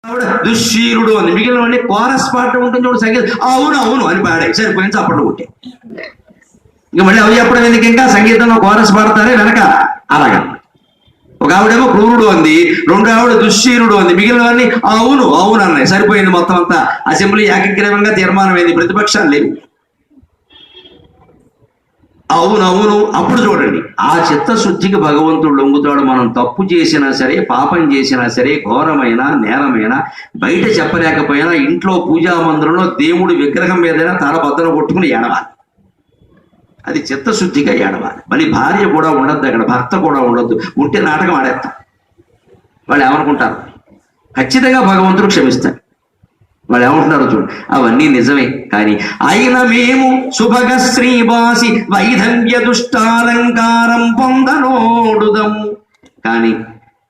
ఆవిడ దుశ్శీలుడు అని, మిగిలినవన్నీ కోరస్ పాట ఉంటుంది చూడు, సంగీతం అవును అవును అని పాడాయి, సరిపోయింది చప్పట్లు కొట్టే. ఇంకా మళ్ళీ అవి చెప్పడం ఎందుకు, ఇంకా సంగీతంలో కోరస్ పాడతారే వెనక. అలాగా ఒక ఆవిడేమో క్రూరుడు అంది, రెండు ఆవిడ దుశ్శీలుడు అంది, మిగిలినవన్నీ అవును అవును అన్నాయి, సరిపోయింది. మొత్తం అంతా అసెంబ్లీ ఏకగ్రీవంగా తీర్మానం అయింది, ప్రతిపక్షాలు లేవు. అవునవును. అప్పుడు చూడండి, ఆ చిత్తశుద్ధికి భగవంతుడు లొంగుతాడు. మనం తప్పు చేసినా సరే, పాపం చేసినా సరే, ఘోరమైన నేరమైనా బయట చెప్పలేకపోయినా ఇంట్లో పూజా మందిరంలో దేవుడి విగ్రహం మీదైనా తల బద్దలు కొట్టుకుని ఏడవాలి. అది చిత్తశుద్ధిగా ఏడవాలి. మళ్ళీ భార్య కూడా ఉండద్దు అక్కడ, భర్త కూడా ఉండొద్దు. ఉంటే నాటకం ఆడేస్తాం. వాళ్ళు ఏమనుకుంటారు, ఖచ్చితంగా భగవంతుడు క్షమిస్తాడు. వాళ్ళు ఏమంటున్నారు చూడు, అవన్నీ నిజమే, కానీ అయిన మేము శుభగ శ్రీవాసి వైధవ్య దుష్టాలంకారం పొందనోడుదము. కానీ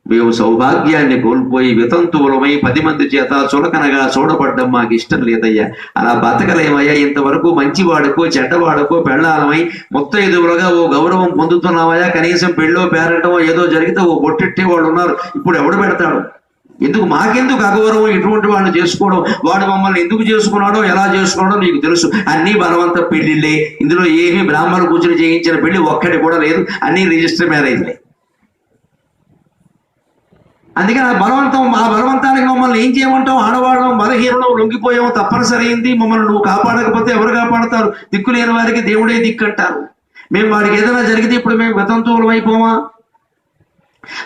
మేము సౌభాగ్యాన్ని కోల్పోయి వితంతువులమై 10 మంది చేత చులకనగా చూడబడ్డం మాకు ఇష్టం లేదయ్యా. అలా బతకలేమయ్యా. ఇంతవరకు మంచివాడుకో చెడ్డవాడుకో పెళ్ళాలమై ముత్తైదువులుగా ఓ గౌరవం పొందుతున్నామయ్యా. కనీసం పెళ్ళో పేరంటమో ఏదో జరిగితే ఓ బొట్టెట్టే వాళ్ళు ఉన్నారు, ఇప్పుడు ఎవడు పెడతాడు? ఎందుకు మాకెందుకు అగౌరవం? ఇటువంటి వాడిని చేసుకోవడం, వాడు మమ్మల్ని ఎందుకు చేసుకున్నాడో ఎలా చేసుకున్నాడో నీకు తెలుసు. అన్ని బలవంత పెళ్లిళ్ళే, ఇందులో ఏమీ బ్రాహ్మణ కూర్చుని చేయించిన పెళ్లి ఒక్కటి కూడా లేదు, అన్ని రిజిస్టర్ మ్యారేజ్లే. అందుకని ఆ బలవంతానికి మమ్మల్ని ఏం చేయమంటాం? ఆడవాళ్ళం బలహీనం లొంగిపోయాము, తప్పనిసరి అయింది. మమ్మల్ని నువ్వు కాపాడకపోతే ఎవరు కాపాడతారు? దిక్కు లేని వారికి దేవుడే దిక్కు అంటారు. మేము వాడికి ఏదైనా జరిగితే ఇప్పుడు మేము వితంతువులం అయిపోమా?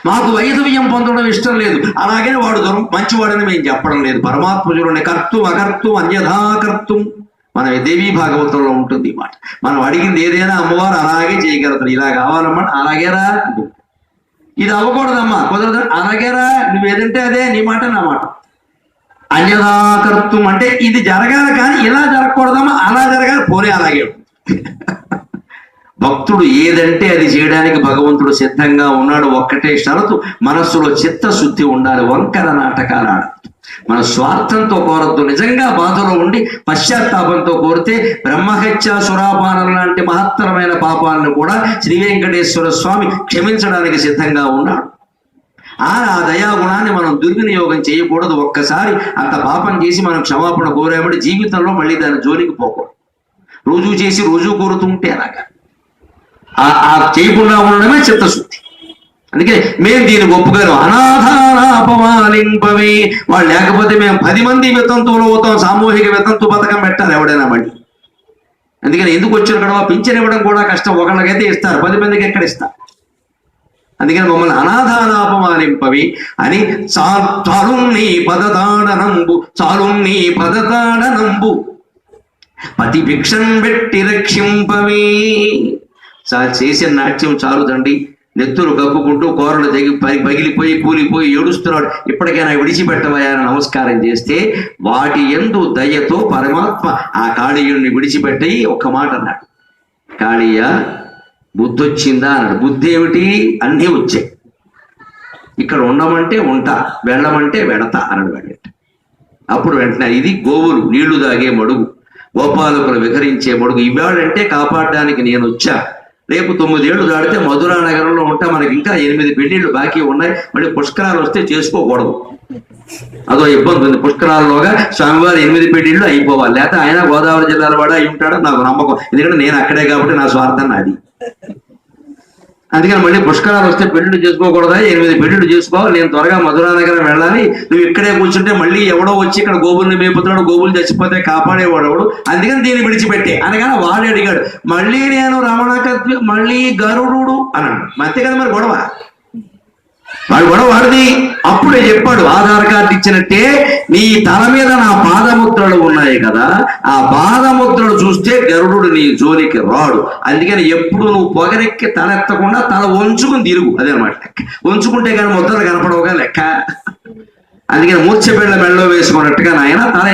మాకు వైధవ్యం పొందడం ఇష్టం లేదు, అలాగే వాడు మంచివాడని మేము చెప్పడం లేదు. పరమాత్మజుడిని కర్తు అకర్తు అన్యథాకర్తు మన దేవీ భాగవతంలో ఉంటుంది మాట. మనం అడిగింది ఏదైనా అమ్మవారు అలాగే చేయగలుగుతారు. ఇలా కావాలమ్మా, అలాగేరా, ఇది అవ్వకూడదమ్మా, కుదరదు, అలాగేరా, నువ్వు ఏదంటే అదే, నీ మాట నా మాట. అన్యథాకర్తం అంటే ఇది జరగాలి కానీ ఇలా జరగకూడదమ్మా, అలా జరగాలి, పోనీ అలాగే. భక్తుడు ఏదంటే అది చేయడానికి భగవంతుడు సిద్ధంగా ఉన్నాడు. ఒక్కటే షరతు, మనస్సులో చిత్తశుద్ధి ఉండాలి. వంకర నాటకాలు ఆడద్దు. మన స్వార్థంతో కోరద్దు. నిజంగా బాధలో ఉండి పశ్చాత్తాపంతో కోరితే బ్రహ్మహత్య సురాపానం లాంటి మహత్తరమైన పాపాలను కూడా శ్రీ వెంకటేశ్వర స్వామి క్షమించడానికి సిద్ధంగా ఉన్నాడు. ఆ దయాగుణాన్ని మనం దుర్వినియోగం చేయకూడదు. ఒక్కసారి అంత పాపం చేసి మనం క్షమాపణ కోరామంటే జీవితంలో మళ్ళీ దాని జోలికి పోకూడదు. రోజు చేసి రోజు కోరుతుంటే అలాగా ఆ చేయకుండా ఉండడమే చిత్తశుద్ధి. అందుకే మేము దీన్ని ఒప్పుకోను. అనాథానాపమాలింపవే, వాళ్ళు లేకపోతే మేము 10 మంది వితంతువులు అవుతాం. సామూహిక వితంతు పథకం పెట్టాలి ఎవడైనా మళ్ళీ. అందుకని ఎందుకు వచ్చిన గడవ పింఛన్ ఇవ్వడం కూడా కష్టం. ఒకళ్ళకైతే ఇస్తారు, 10 మందికి ఎక్కడ ఇస్తారు? అందుకని మమ్మల్ని అనాథానాపమాలింపవి అని చాలు నీ పదతాడనంబు, చాలు నీ పదతాడనంబు పతి భిక్షం పెట్టి రక్షింపవే. చేసిన నాట్యం చాలుదండి. నెత్తురు కప్పుకుంటూ కోరలు పగిలిపోయి కూలిపోయి ఏడుస్తున్నాడు. ఇప్పటికైనా విడిచిపెట్టవయా అని నమస్కారం చేస్తే వాటి యందు దయతో పరమాత్మ ఆ కాళీయుడిని విడిచిపెట్టి ఒక్క మాట అన్నాడు, కాళీయ బుద్ధి వచ్చిందా అన్నాడు. బుద్ధి ఏమిటి? అన్నీ వచ్చాయి. ఇక్కడ ఉండమంటే ఉంటా, వెళ్ళమంటే వెడతా అన్నాడు. వెళ్ళట అప్పుడు వెంటనే ఇది గోవులు నీళ్లు తాగే మడుగు, గోపాలకులు విహరించే మడుగు. ఇవాళంటే కాపాడడానికి నేను వచ్చా. రేపు 9 ఏళ్ళు దాడితే మధురా నగరంలో ఉంటా. మనకి ఇంకా 8 పెళ్లిళ్ళు బాకీ ఉన్నాయి. మళ్ళీ పుష్కరాలు వస్తే చేసుకోకూడదు, అదో ఇబ్బంది ఉంది. పుష్కరాల్లోగా స్వామివారి 8 పెళ్లిళ్ళు అయిపోవాలి. లేకపోతే ఆయన గోదావరి జిల్లాలో వాడు అయి ఉంటాడో నాకు నమ్మకం. ఎందుకంటే నేను అక్కడే కాబట్టి నా స్వార్థం నాది. అందుకని మళ్ళీ పుష్కరాలు వస్తే పెళ్లిళ్ళు చేసుకోకూడదా? 8 పెళ్లిళ్ళు చేసుకోవాలి. నేను త్వరగా మధురా నగరం వెళ్ళాలి. నువ్వు ఇక్కడే కూర్చుంటే మళ్ళీ ఎవడో వచ్చి ఇక్కడ గోబుల్ని మేపుతున్నాడు, గోబులు చచ్చిపోతే కాపాడేవాడు ఎవడు? అందుకని దీన్ని విడిచిపెట్టే అనగానే వాడు అడిగాడు, మళ్ళీ నేను రమణకత్వ మళ్ళీ గరుడు అన్నాడు. అంతే కదా మరి గొడవ, వాడు గొడవ వాడిది. అప్పుడే చెప్పాడు, ఆధార్ కార్డు ఇచ్చినట్టే నీ తల మీద నా పాదముద్రలు ఉన్నాయి కదా, ఆ పాదముద్రలు చూస్తే గరుడు నీ జోలికి రాడు. అందుకని ఎప్పుడు నువ్వు పొగరెక్కి తలెత్తకుండా తల వంచుకుని తిరుగు. అదే అనమాట లెక్క. వంచుకుంటే కానీ ముద్రలు కనపడవుగా లెక్క. అందుకని మూర్ఛబిళ్ళ మెళ్ళలో వేసుకున్నట్టుగా నాయన తల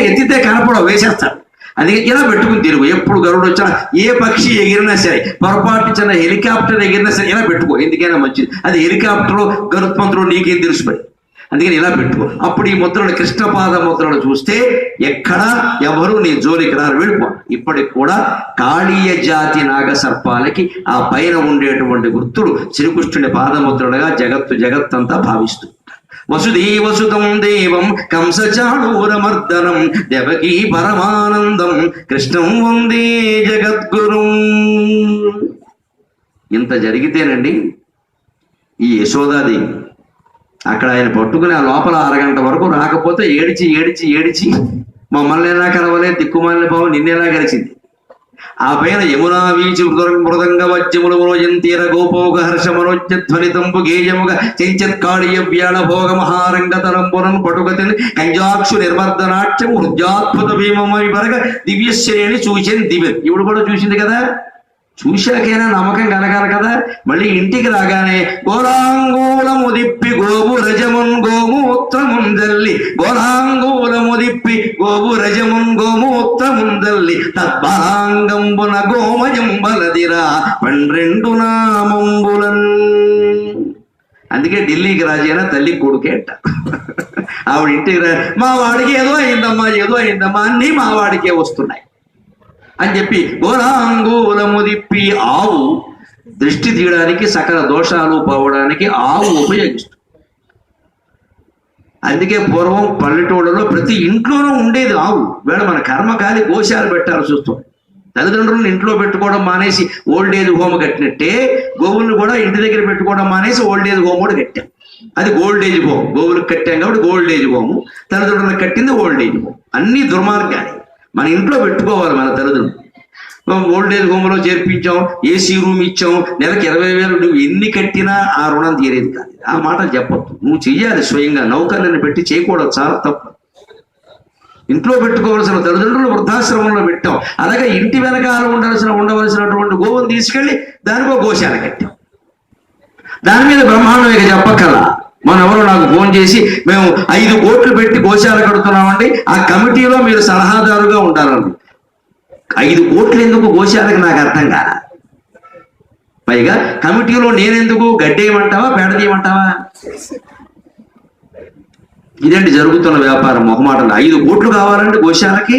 ఎత్తితే కనపడవు, వేసేస్తాడు. అందుకే ఇలా పెట్టుకుని తిరుగు. ఎప్పుడు గరుడు వచ్చినా, ఏ పక్షి ఎగిరినా సరే, పొరపాటు చిన్న హెలికాప్టర్ ఎగిరినా సరే ఇలా పెట్టుకో, ఎందుకైనా మంచిది. అది హెలికాప్టర్ గరుత్మంతుడు నీకేం తెలుసుపడి. అందుకని ఇలా పెట్టుకో. అప్పుడు ఈ ముద్రలు, కృష్ణపాద ముద్రలు చూస్తే ఎక్కడా ఎవరు నీ జోలికి రారు, వెళ్ళిపో. ఇప్పటికి కూడా కాళీయ జాతి నాగ సర్పాలకి ఆ పైన ఉండేటువంటి గుర్తులు శ్రీకృష్ణుడి పాదముద్రలుగా జగత్తంతా భావిస్తుంది. వసుదేవసుతం దేవం కంసచాణూరమర్దనం దేవకీ పరమానందం కృష్ణం వందే జగద్గురుం. ఇంత జరిగితేనండి ఈ యశోదాదేవి అక్కడ ఆయన పట్టుకుని ఆ లోపల అరగంట వరకు రాకపోతే ఏడిచి ఏడిచి ఏడిచి మమ్మల్ని ఎలా కలవలే దిక్కుమాలిన భావం నిన్నెలా గెలిచింది. ఆ పైన యమునా వీచి మృదంగ వజ్యములు మ్రోజంతీర గోపోగ హర్ష మనోజ్ధ్వనితంబు గేయముగ చెంచత్కాళీయ వ్యాళ భోగ మహారంగతరంబునం పటుగతిని కంజాక్షు నిర్వర్ధనాట్యము హృద్యాద్భుత భీమమై వరగ దివ్యశ్రేణి చూసింది దివ్య. ఇప్పుడు కూడా చూసింది కదా, చూశాకైనా నమ్మకం కలగాలి కదా. మళ్ళీ ఇంటికి రాగానే గోలాంగూలము దిప్పి గోవు రజమున్ గోమూత్రముందల్లి గోలాంగూలము దిప్పి గోవు రజమున్ గోమూత్రముందల్లి తద్బలాంగంబున గోమయం బలదిరా 12 నామంబులన్. అందుకే ఢిల్లీకి రాజైనా తల్లి కొడుకే అంట. ఆవిడ ఇంటికి మా వాడికి ఏదో అయిందమ్మా అన్నీ మా వాడికే వస్తున్నాయి అని చెప్పి గోలాంగూలము దిప్పి. ఆవు దృష్టి తీయడానికి సకల దోషాలు పోవడానికి ఆవు ఉపయోగిస్తుంది. అందుకే పూర్వం పల్లెటూళ్ళలో ప్రతి ఇంట్లోనూ ఉండేది ఆవు. వేళ మన కర్మకాలి గోశాలు పెట్టాల్సి వస్తుంది. తల్లిదండ్రులను ఇంట్లో పెట్టుకోవడం మానేసి ఓల్డేజ్ హోమ్ కట్టినట్టే గోవులను కూడా ఇంటి దగ్గర పెట్టుకోవడం మానేసి ఓల్డేజ్ హోమ్ కూడా కట్టాం. అది గోల్డేజ్ హోమ్. గోవులకు కట్టాం కాబట్టి గోల్డేజ్ హోము, తల్లిదండ్రులకు కట్టింది ఓల్డేజ్ హోమ్. అన్ని దుర్మార్గాలు. మన ఇంట్లో పెట్టుకోవాలి మన తల్లిదండ్రులు. ఓల్డేజ్ హోమ్లో చేర్పించాం, ఏసీ రూమ్ ఇచ్చాం, నెలకు 20,000 నువ్వు ఎన్ని కట్టినా ఆ రుణం తీరేది కాదు. ఆ మాటలు చెప్పొద్దు. నువ్వు చెయ్యాలి స్వయంగా. నౌకర్లను పెట్టి చేయకూడదు, చాలా తప్పు. ఇంట్లో పెట్టుకోవాల్సిన తల్లిదండ్రులు వృద్ధాశ్రమంలో పెట్టాం. అలాగే ఇంటి వెనకాల ఉండవలసినటువంటి గోవును తీసుకెళ్లి దానికో గోశాల కట్టాం. దాని మీద బ్రహ్మాండం ఇక చెప్పక్కల. మన ఎవరు నాకు ఫోన్ చేసి మేము 5 కోట్లు పెట్టి గోశాల కడుతున్నామండి, ఆ కమిటీలో మీరు సలహాదారుగా ఉండాలండి. 5 కోట్లు ఎందుకు గోశాలకు నాకు అర్థం కాల. పైగా కమిటీలో నేనెందుకు? గడ్డేయమంటావా పేడ తీయమంటావా? ఇదేంటి జరుగుతున్న వ్యాపారం మొహమాటలు. 5 కోట్లు కావాలంటే గోశాలకి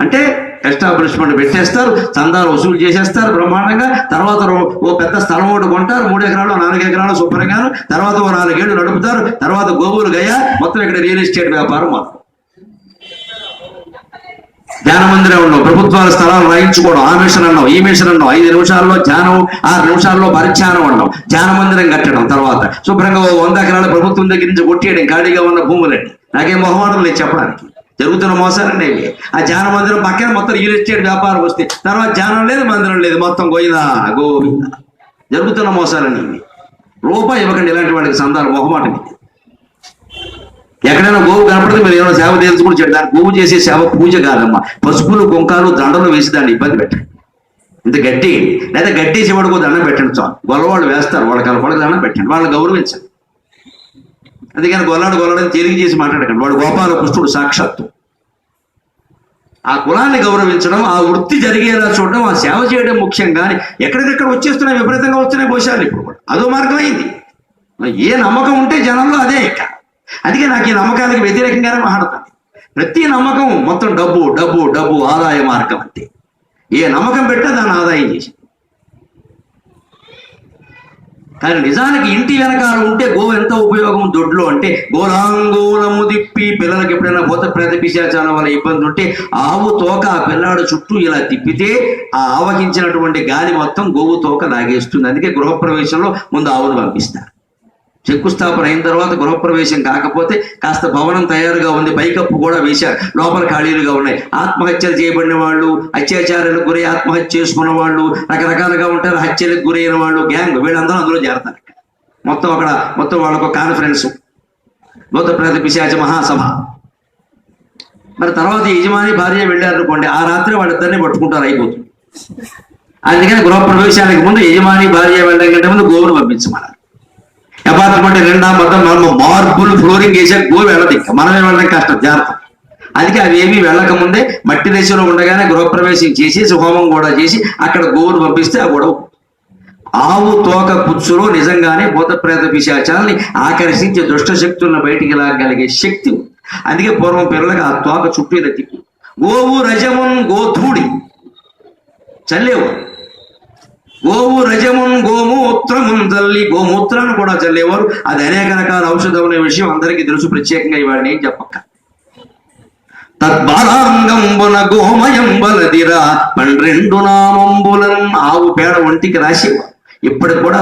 అంటే ఎస్టాబ్లిష్మెంట్ పెట్టేస్తారు, చందాలు వసూలు చేసేస్తారు బ్రహ్మాండంగా. తర్వాత ఓ పెద్ద స్థలం ఒకటి కొంటారు, 3 ఎకరాలు 4 ఎకరాలు శుభ్రంగాను. తర్వాత ఓ 4 ఏళ్ళు నడుపుతారు. తర్వాత గోవులు గయ మొత్తం ఇక్కడ రియల్ ఎస్టేట్ వ్యాపారం మొత్తం. ధ్యాన మందిరం ఉన్నాం, ప్రభుత్వాల స్థలాలు రాయించుకోవడం, ఆ మిషన్ అన్నాం, ఈ మిషన్ అన్నాం, 5 నిమిషాల్లో ధ్యానం, 6 నిమిషాల్లో పరిధ్యానం అన్నాం, ధ్యాన మందిరం కట్టడం. తర్వాత శుభ్రంగా 100 ఎకరాల ప్రభుత్వం దగ్గర నుంచి కొట్టేయడం ఖాళీగా ఉన్న భూములండి. నాకేం మొహమాటం లేదు చెప్పడానికి. జరుగుతున్న మోసాలండి ఇవి. ఆ ధ్యాన మందిరం పక్కన మొత్తం రియల్ ఎస్టేట్ వ్యాపారం వస్తే తర్వాత ధ్యానం లేదు, మందిరం లేదు, మొత్తం గోవిందా గోవింద. జరుగుతున్న మోసాలండి ఇవి. రూపాయి ఇవ్వకండి ఇలాంటి వాళ్ళకి సందాలు. మొహమాటం ఇది. ఎక్కడైనా గోవు కనపడితే మీరు ఏమైనా సేవ తెలుసుకుని దాన్ని గోవు చేసే సేవ పూజ కాదమ్మా. పసుపులు కుంకాలు దండలు వేసి దాన్ని ఇబ్బంది పెట్టండి. ఇంత గట్టి లేదా గట్టేసి వాడుకో దండం పెట్టండి చాలు. గొల్లవాళ్ళు వేస్తారు, వాళ్ళకి దండం పెట్టండి, వాళ్ళని గౌరవించండి. అందుకని గొల్లాడని తేలిక చేసి మాట్లాడకండి. వాడు గోపాలకృష్ణుడు సాక్షాత్తు. ఆ కులాన్ని గౌరవించడం, ఆ వృత్తి జరిగేలా చూడడం, ఆ సేవ చేయడం ముఖ్యం. కానీ ఎక్కడికెక్కడ వచ్చేస్తున్నాయి, విపరీతంగా వస్తున్నాయి గోశాలు. ఇప్పుడు కూడా అదో మార్గం అయింది. ఏ నమ్మకం ఉంటే జనంలో అదే ఇక. అందుకే నాకు ఈ నమ్మకాలకు వ్యతిరేకంగానే మాట్లాడతాను. ప్రతి నమ్మకం మొత్తం డబ్బు డబ్బు డబ్బు ఆదాయ మార్గం అంతే. ఏ నమ్మకం పెట్టా దాన్ని ఆదాయం చేసి. కానీ నిజానికి ఇంటి వెనకాల ఉంటే గోవు ఎంత ఉపయోగం దొడ్లో అంటే గోలాంగూలము దిప్పి. పిల్లలకి ఎప్పుడైనా భూత ప్రేత పిశాచాల వల్ల ఇబ్బంది ఉంటే ఆవు తోక ఆ పిల్లాడు చుట్టూ ఇలా తిప్పితే ఆ ఆవహించినటువంటి గాలి మొత్తం గోవు తోక లాగేస్తుంది. అందుకే గృహప్రవేశంలో ముందు ఆవును పంపిస్తారు. శంకుస్థాపన అయిన తర్వాత గృహప్రవేశం కాకపోతే కాస్త భవనం తయారుగా ఉంది, పైకప్పు కూడా వేశారు, లోపల ఖాళీలుగా ఉన్నాయి. ఆత్మహత్యలు చేయబడిన వాళ్ళు, అత్యాచారాలకు గురై ఆత్మహత్య చేసుకున్న వాళ్ళు, రకరకాలుగా ఉంటారు. హత్యలకు గురైన వాళ్ళు, గ్యాంగ్, వీళ్ళందరూ అందులో చేరతారు. మొత్తం వాళ్ళకు కాన్ఫరెన్స్, భూత ప్రేత పిశాచ మహాసభ. మరి తర్వాత యజమాని భార్య వెళ్ళారనుకోండి, ఆ రాత్రి వాళ్ళిద్దరిని పట్టుకుంటారు, అయిపోతుంది. అందుకని గృహప్రవేశానికి ముందు యజమాని భార్య వెళ్ళడం కంటే ముందు గోవును పంపించమన్నారు. అపార్ట్మెంట్ 2 మొత్తం మార్బుల్ ఫ్లోరింగ్ వేసే గో వెళ్ళదు, ఇంకా మనమే వెళ్ళడం కష్టం, జాగ్రత్త. అందుకే అవి ఏమీ వెళ్ళకముందే మట్టి దేశంలో ఉండగానే గృహప్రవేశం చేసి హోమం కూడా చేసి అక్కడ గోవును పంపిస్తే ఆ గొడవ. ఆవు తోక పుచ్చులో నిజంగానే భూత ప్రేత పిశాచాలని ఆకర్షించే దుష్ట శక్తులను బయటికి లాగలిగే శక్తి. అందుకే పూర్వం పిల్లలకి ఆ తోక చుట్టూ ఇలా తిప్పి గోవు రజమున్ గోధూడి చల్లేవు. గోవు రజమున్ గోమూత్రమున్ చల్లి, గోమూత్రాన్ని కూడా చల్లేవారు. అది అనేక రకాల ఔషధం అనే విషయం అందరికీ తెలుసు. ప్రత్యేకంగా ఇవాడిని ఏం చెప్పక్క. తద్బాలాంగంబున గోమయంబలదిరా 12 నామంబులన్, ఆవు పేడ ఒంటికి రాసేవారు. ఇప్పటికి కూడా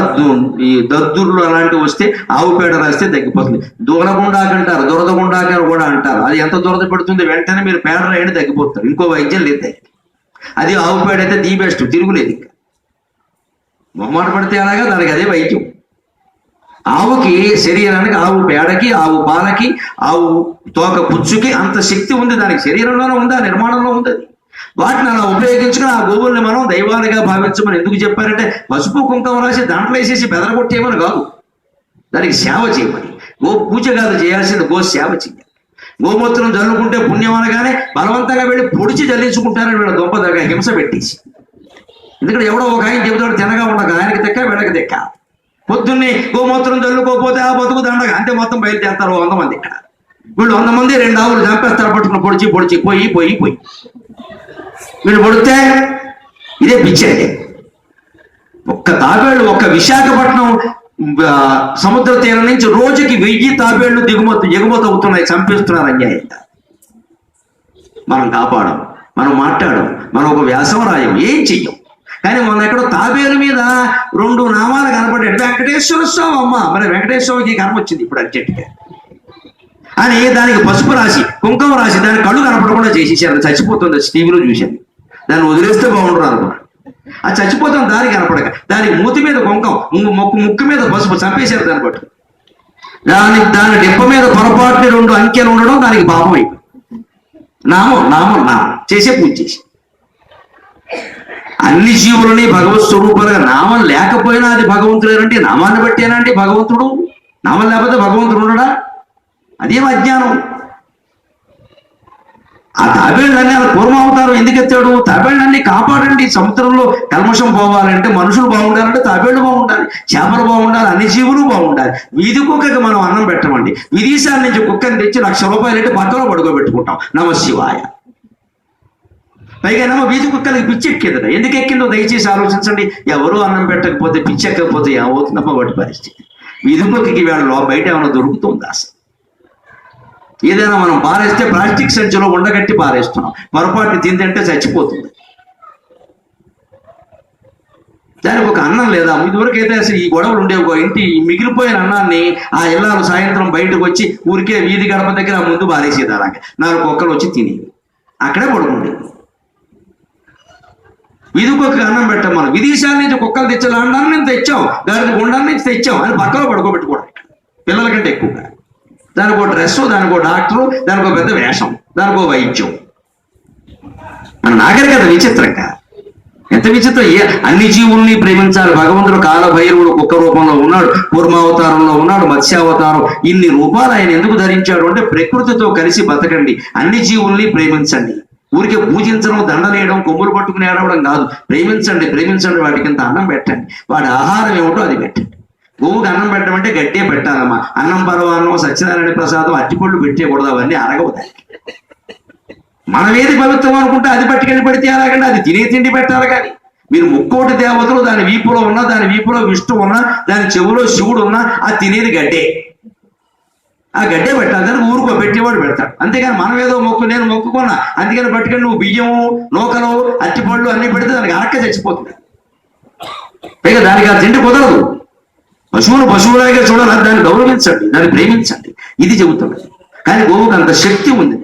ఈ దద్దుర్లు అలాంటివి వస్తే ఆవు పేడ రాస్తే తగ్గిపోతుంది. దూరగుండాక అంటారు, దురదగుండాక కూడా అంటారు. అది ఎంత దురద పెడుతుంది, వెంటనే మీరు పేడ రాయండి తగ్గిపోతారు. ఇంకో వైద్యం లేదు. అది ఆవు పేడ అయితే ది బెస్ట్, తిరుగులేదు. ఇంకా మొహమాట పడితే అలాగా దానికి అదే వైద్యం. ఆవుకి శరీరానికి, ఆవు పేడకి, ఆవు పాలకి, ఆవు తోక పుచ్చుకి అంత శక్తి ఉంది. దానికి శరీరంలోనే ఉంది, ఆ నిర్మాణంలో ఉంది. వాటిని అలా ఉపయోగించుకుని ఆ గోవుల్ని మనం దైవాలుగా భావించమని ఎందుకు చెప్పారంటే, పసుపు కుంకుమ రాసి దాంట్లో వేసేసి బెదరగొట్టేయమని కాదు, దానికి సేవ చేయమని. గో పూజ కాదు చేయాల్సింది, గో సేవ చేయాలి. గోమూత్రం జల్లుకుంటే పుణ్యం అనగానే బలవంతంగా వెళ్ళి పొడిచి జల్లించుకుంటారని వీళ్ళ దొంప దగ్గర హింస పెట్టేసి. ఎందుకంటే ఎవడో ఒక ఆయన చెబుతాడు తినగా ఉండగా, ఆయనకి తెక్క వీళ్ళకి తెక్క. పొద్దున్నే గోమూత్రం జల్లుకోకపోతే ఆ బతుకు దండగా అంతే, మొత్తం బయలుదేరుతారు 100 మంది. ఇక్కడ వీళ్ళు 100 మంది 2 ఆవులు చంపేస్తారు పట్టుకుని, పొడిచి పొడిచి పోయి పోయి పోయి వీళ్ళు పొడితే ఇదే పిచ్చండి. ఒక్క తాబేళ్లు, ఒక్క విశాఖపట్నం సముద్ర తీరం నుంచి రోజుకి 1000 తాబేళ్లు ఎగుమతి అవుతున్నాయి. చంపేస్తున్నారు అన్యాయంగా. మనం కాపాడం, మనం మాట్లాడడం, మనం ఒక వ్యాసం రాయం, ఏం చెయ్యం. కానీ మొన్న ఎక్కడో తాబేలు మీద 2 నామాలు కనపడ్డాడు, వెంకటేశ్వర స్వామి. అమ్మ, మరి వెంకటేశ్వర స్వామికి కర్మ వచ్చింది ఇప్పుడు అర్జెంటుగా అని దానికి పసుపు రాసి కుంకుమ రాసి దాని కళ్ళు కనపడకుండా చేసేసారు. చచ్చిపోతుంది, టీవీలో చూశాను. దాన్ని వదిలేస్తే బాగుంటుంది అనుకున్నాను. అది చచ్చిపోతుంది దారి కనపడక. దానికి మూతి మీద కుంకం, ముక్కు మీద పసుపు, చంపేశారు దాన్ని పట్టు. దాని డిప్ప మీద పొరపాటుని 2 అంకెలు ఉండడం దానికి పాపం అయిపోయింది. నామం నామం నామం చేసే పూజ చేసి అన్ని జీవులని భగవత్ స్వరూపాలుగా, నామం లేకపోయినా అది భగవంతుడేనండి. నామాన్ని బట్టేనండి భగవంతుడు. నామం లేకపోతే భగవంతుడు ఉండడా? అదేం అజ్ఞానం. ఆ తాబేళ్ళన్నీ అలా కూర్మావతారం ఎందుకు ఎత్తాడు? తాబేళ్ళన్నీ కాపాడండి. సముద్రంలో కల్మషం పోవాలంటే మనుషులు బాగుండాలంటే తాబేళ్లు బాగుండాలి, చేపలు బాగుండాలి, అన్ని జీవులు బాగుండాలి. వీధి కుక్కకి మనం అన్నం పెట్టమండి. విదేశాల నుంచి కుక్కని తెచ్చి 1,00,000 రూపాయలు అంటే పక్కలో పడుకోబెట్టుకుంటాం. నమ శివాయ. పైగా ఏమో వీధి కుక్కలకి పిచ్చి ఎక్కిందట. ఎందుకు ఎక్కిందో దయచేసి ఆలోచించండి. ఎవరు అన్నం పెట్టకపోతే, పిచ్చి ఎక్కకపోతే ఏమవుతుందమ్మా వాటి పరిస్థితి. వీధి కుక్కకి వేళలో బయట ఏమైనా దొరుకుతుందా? అసలు ఏదైనా మనం పారేస్తే ప్లాస్టిక్ సంచిలో ఉండగట్టి పారేస్తున్నాం. పొరపాటు తిందంటే చచ్చిపోతుంది. దానికి ఒక అన్నం లేదా? ఇదివరకు అయితే అసలు ఈ గొడవలు ఉండేవి. ఇంటి మిగిలిపోయిన అన్నాన్ని ఆ ఇళ్ళాలు సాయంత్రం బయటకు వచ్చి ఊరికే వీధి గడప దగ్గర ముందు పారేసేది. అలాగే 4 కుక్కలు వచ్చి తినేవి, అక్కడే పడుకుండేవి. వీధి కుక్కకి అన్నం పెట్టాం మనం. విదేశాల నుంచి కుక్కలు తెచ్చాలి, అన్నాన్ని మేము తెచ్చాం, దానికి గుండాన్ని నుంచి తెచ్చాం అని పక్కలో పడుకోబెట్టుకోవడం పిల్లల కంటే ఎక్కువగా. దానికో డ్రెస్సు, దానికో డాక్టరు, దానికో పెద్ద వేషం, దానికో వైద్యం. మన నాగరికత విచిత్రంగా, ఎంత విచిత్రం. అన్ని జీవుల్ని ప్రేమించాలి. భగవంతుడు కాలభైరవుడు కుక్క రూపంలో ఉన్నాడు, కూర్మావతారంలో ఉన్నాడు, మత్స్యావతారం. ఇన్ని రూపాలు ఆయన ఎందుకు ధరించాడు అంటే, ప్రకృతితో కలిసి బతకండి, అన్ని జీవుల్ని ప్రేమించండి. ఊరికే పూజించడం, దండలేయడం, కొమ్ములు పట్టుకుని ఏడవడం కాదు. ప్రేమించండి, ప్రేమించండి. వాటికి ఇంత అన్నం పెట్టండి, వాటి ఆహారం ఏమిటో అది పెట్టండి. గోవుకి అన్నం పెట్టడం అంటే గట్టే పెట్టాలమ్మా. అన్నం, పరవాన్నం, సత్యనారాయణ ప్రసాదం, అట్టిపళ్ళు పెట్టేయకూడదు. అవన్నీ అరగవుతాయి. మనం ఏది పవిత్రం అనుకుంటే అది పట్టుకెళ్ళి పెడితే అలాగండి. అది తినే తిండి పెట్టాలి. కానీ మీరు 3 దేవతలు దాని వీపులో ఉన్నా, దాని వీపులో విష్ణు ఉన్నా, దాని చెవులో శివుడు ఉన్నా, అది తినేది గడ్డే. ఆ గడ్డే పెట్టాలి. దానికి ఊరుకో పెట్టేవాడు పెడతాడు. అంతేగాని మనం ఏదో నేను మొక్కుకున్నా అందుకని పట్టుకొని నువ్వు బియ్యము, నూకలు, అట్టిపళ్ళు అన్ని పెడితే దానికి అరక్క చచ్చిపోతుంది. పైగా దానికి ఆ తిండి కుదరదు. పశువును పశువులాగే చూడాలి, దాన్ని గౌరవించండి, దాన్ని ప్రేమించండి. ఇది చెబుతుంది. కానీ గోవుకు అంత శక్తి ఉంది.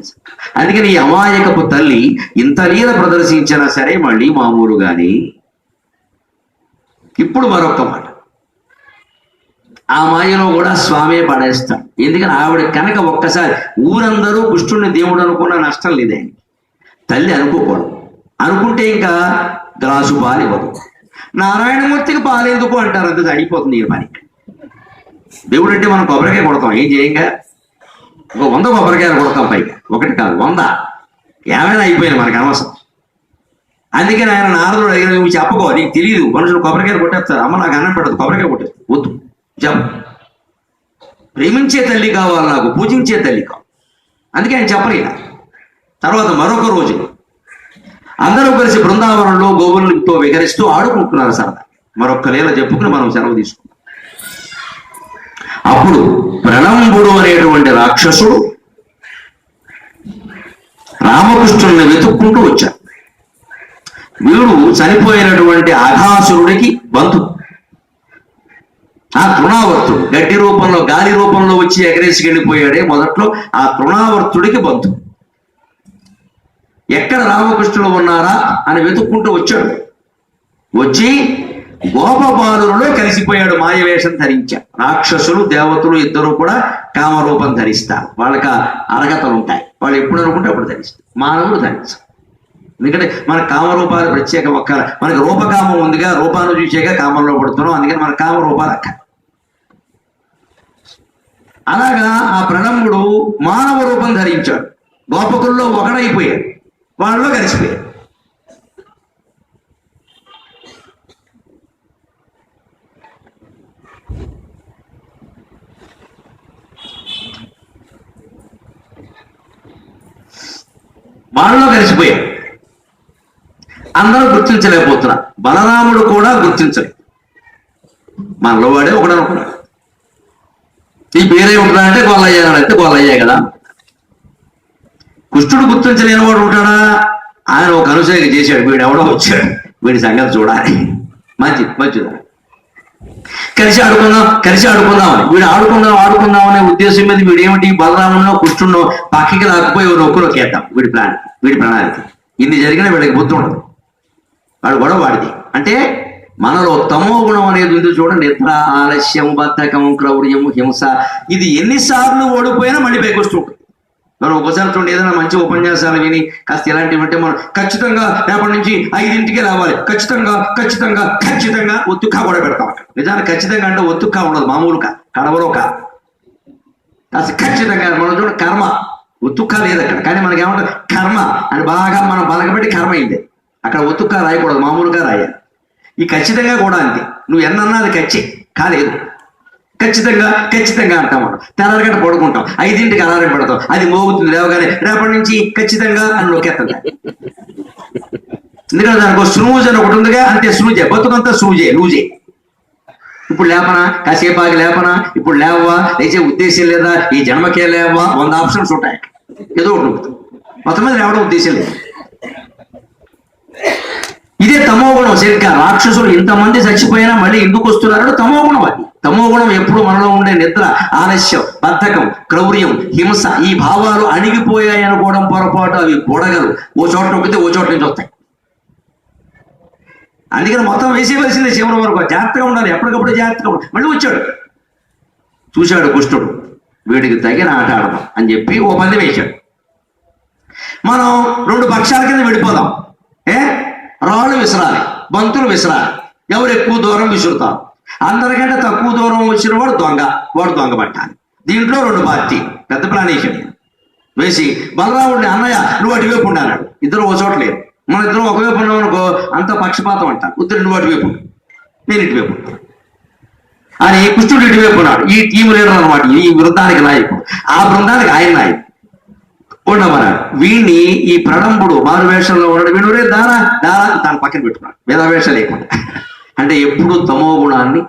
అందుకని ఈ అమాయకపు తల్లి ఇంత లీల ప్రదర్శించినా సరే మళ్ళీ మామూలుగాని. ఇప్పుడు మరొక మాట, ఆ మాయలో కూడా స్వామే పడేస్తాడు. ఎందుకని ఆవిడ కనుక ఒక్కసారి ఊరందరూ కృష్ణుడిని దేవుడు అనుకున్న నష్టం లేదే. తల్లి అనుకోకూడదు. అనుకుంటే ఇంకా గ్లాసు పాలు ఇవ్వదు. నారాయణమూర్తికి పాలేందుకు అంటారు, అంతే అయిపోతుంది ఈ పని. దేవుడు అంటే మనం కొబ్బరికాయ కొడతాం, ఏం చేయంగా 100 కొబ్బరికాయలు కొడతాం. పైగా 1 కాదు 100 ఏమైనా అయిపోయింది మనకు అనవసరం. అందుకని ఆయన నారదుడు అడిగిన, నువ్వు చెప్పుకో, నీకు తెలియదు, మనుషులు కొబ్బరికాయలు కొట్టేస్తారు. అమ్మ నాకు అన్నం పెట్టదు, కొబ్బరికాయ కొట్టేది వద్దు చెప్పు. ప్రేమించే తల్లి కావాలి నాకు, పూజించే తల్లి కావాలి. అందుకే ఆయన చెప్పలేదు. తర్వాత మరొక రోజు అందరూ కలిసి బృందావనంలో గోవులతో విహరిస్తూ ఆడుకుంటున్నారు సరదా. మరొక్క లీల చెప్పుకుని మనం సెలవు తీసుకుంటాం. అప్పుడు ప్రణంబుడు అనేటువంటి రాక్షసుడు రామకృష్ణుని వెతుక్కుంటూ వచ్చాడు. వీడు చనిపోయినటువంటి అఘాసురుడికి బంధు. ఆ తృణావర్తుడు గడ్డి రూపంలో గాలి రూపంలో వచ్చి ఎగరేసి వెళ్ళిపోయాడే మొదట్లో, ఆ తృణావర్తుడికి బంధు. ఎక్కడ రామకృష్ణుడు ఉన్నారా అని వెతుక్కుంటూ వచ్చాడు. వచ్చి గోపబాలులలో కలిసిపోయాడు. మాయవేషం ధరించాడు. రాక్షసులు దేవతలు ఇద్దరు కూడా కామరూపం ధరిస్తారు. వాళ్ళకి అర్హతలు ఉంటాయి. వాళ్ళు ఎప్పుడు అనుకుంటే అప్పుడు ధరిస్తారు. మానవులు ధరించారు. ఎందుకంటే మన కామరూపాలు ప్రత్యేక ఒక్క మనకి రూపకామం ఉందిగా, రూపాన్ని చూసేగా కామంలో పడుతున్నాం. అందుకని మన కామరూపాలు అక్క. అలాగా ఆ ప్రణంబుడు మానవ రూపం ధరించాడు. గోపకుల్లో ఒకడైపోయాడు. వాళ్ళలో కలిసిపోయాడు. వాళ్ళలో కలిసిపోయాడు. అందరూ గుర్తించలేకపోతున్నారు. బలరాముడు కూడా గుర్తించలేదు. మనలో వాడే ఒకడు అనుకున్నాడు. ఈ పేరే ఉంటాడా అంటే గోలయ్యాడంటే గోలయ్యా కదా. కృష్ణుడు గుర్తించలేని వాడు ఉంటాడా? ఆయన ఒక అనుసరిక చేశాడు. వీడు ఎవడో వచ్చాడు, వీడి సంగతి చూడాలి. మంచిదా కలిసి ఆడుకుందామని వీడు ఆడుకుందామనే ఉద్దేశం మీద వీడు ఏమిటి, బలరామునో కృష్ణుడినో పక్కకి లాక్కుపోయి నొక్కు నొక్కేద్దాం. వీడి ప్రణాళిక. ఇన్ని జరిగినా వీడికి బుద్ధి ఉండదు. వాడు గొడవ వాడిది. అంటే మనలో తమో గుణం అనేది ఉంది చూడండి. నిద్ర, ఆలస్యం, బద్ధకం, క్రౌర్యం, హింస. ఇది ఎన్నిసార్లు ఓడిపోయినా మళ్ళీ పైకి వస్తూ ఉంటుంది. మనం ఒకసారి చూడండి, ఏదైనా మంచి ఉపన్యాసాలు విని కాస్త ఇలాంటివి అంటే మనం ఖచ్చితంగా రేపటి నుంచి 5ంటికే రావాలి, ఖచ్చితంగా ఒత్తుక్కా కూడా పెడతాం. నిజానికి ఖచ్చితంగా అంటే ఒత్తుక్కా ఉండదు, మామూలుగా కడవలో కాస్త ఖచ్చితంగా. మనం చూడండి కర్మ, ఒత్తుక్కా లేదు అక్కడ. కానీ మనకి ఏమంటారు కర్మ అని బాగా మనం బలకబెట్టి కర్మ అయింది. అక్కడ ఒత్తుక్కా రాయకూడదు, మామూలుగా రాయాలి. ఈ ఖచ్చితంగా కూడా అంతే. నువ్వు ఎన్నన్నా అది కాలేదు. ఖచ్చితంగా అంటాం. మనం తెల్లారగంట పడుకుంటాం, 5ంటికి అలారం పెడతాం. అది మోగుతుంది లేవగానే, రేపటి నుంచి ఖచ్చితంగా అని నొక్కేస్తాం. ఎందుకంటే దానికి స్నూజ్ అని ఒకటి ఉందిగా, అంతే స్నూజే. బతుకంతా లూజే. ఇప్పుడు లేపనా, కాసేపు ఆగి లేపనా, ఇప్పుడు లేవా, లేచే ఉద్దేశం లేదా, ఈ జన్మకే లేవా, 100 ఆప్షన్స్ ఉంటాయి. ఏదో ఒకటి మొత్తం మీద లేవడం ఉద్దేశం లేదు. ఇదే తమో గుణం. సరిగ్గా రాక్షసులు ఇంతమంది చచ్చిపోయినా మళ్ళీ ఎందుకు వస్తున్నారో తమో గుణం. అది తమో గుణం ఎప్పుడు మనలో ఉండే నిద్ర, ఆలస్యం, బద్ధకం, క్రౌర్యం, హింస, ఈ భావాలు అణిగిపోయాయి అనుకోవడం పొరపాటు. అవి బుడగలు. ఓ చోట నొక్కితే ఓ చోట నుంచి వస్తాయి. అందుకని మొత్తం వేసేవలసిందే చివరి వరకు. జాగ్రత్తగా ఉండాలి, ఎప్పటికప్పుడు జాగ్రత్తగా ఉండాలి. మళ్ళీ వచ్చాడు, చూశాడు కృష్ణుడు, వీడికి తగిన ఆట ఆడదాం అని చెప్పి ఓ పందెం వేశాడు. మనం 2 పక్షాల కింద విడిపోదాం. రాళ్ళు విసరాలి, బంతులు విసరాలి. ఎవరు ఎక్కువ దూరం విసురుతారు. అందరికంటే తక్కువ దూరం వచ్చిన వాడు దొంగ పట్టాలి. దీంట్లో 2 పార్టీ పెద్ద ప్లాన్ వేసి బలరాముడిని, అన్నయ్య నువ్వు అటువైపు ఉండాడు. ఇద్దరు ఓ చోట లేరు. మన ఇద్దరు ఒకవైపు ఉన్నాం అనుకో, అంత పక్షపాతం అంటారు. ఉత్తరు నువ్వు అటువైపు ఉండు, నేను ఇటువైపు ఉంటాను అని. కృష్ణుడు ఇటువైపు ఉన్నాడు. ఈ టీం లీడర్ అనమాట, ఈ బృందానికి నాయకుడు. ఆ బృందానికి ఆయన నాయకుడు ఉండమన్నాడు. వీడిని ఈ ప్రణంబుడు మారువేషంలో ఉన్నాడు. వీడు దారా దాని పక్కన పెట్టుకున్నాడు, వేదవేషం లేకుండా. అంటే ఎప్పుడు తమో గుణాన్ని,